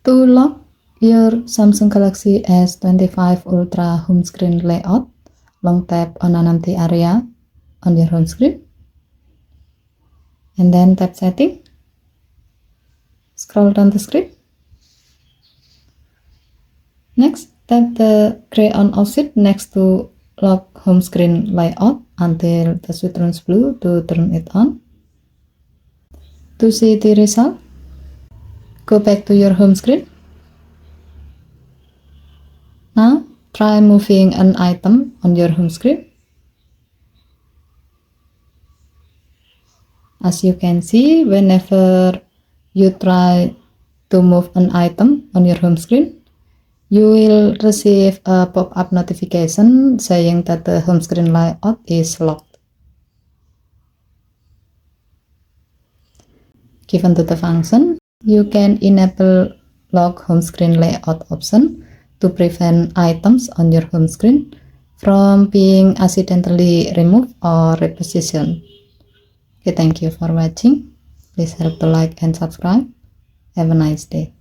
To lock your Samsung Galaxy S25 Ultra home screen layout, long tap on an empty area on your home screen, and then tap Setting. Scroll down the screen. Next, tap the gray on offset next to lock home screen layout until the switch turns blue to turn it on. To see the result, go back to your home screen. Now, try moving an item on your home screen. As you can see, whenever you try to move an item on your home screen, you will receive a pop-up notification saying that the home screen layout is locked. Given to the function, you can enable lock home screen layout option to prevent items on your home screen from being accidentally removed or repositioned. Okay, thank you for watching. Please help to like and subscribe. Have a nice day.